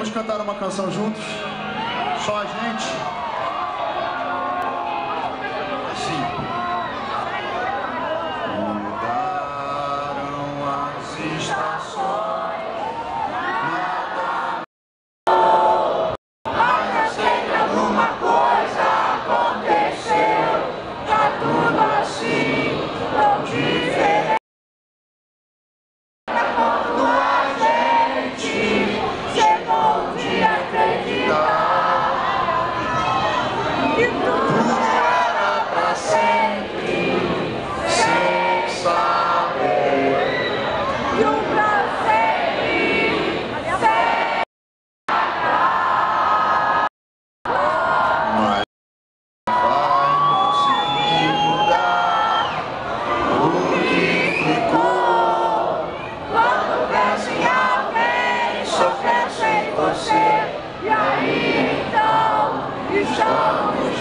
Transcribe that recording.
Vamos cantar uma canção juntos? Só a gente? Assim. Mudaram as estações, mas eu sei que alguma coisa aconteceu. Tá tudo assim, tão diferente. Quando a gente chegou de acreditar que tudo era pra sempre, sem saber que o pra sempre mas vai conseguir mudar o que ficou. Quando pensa em alguém sofrendo sem você, e aí então estamos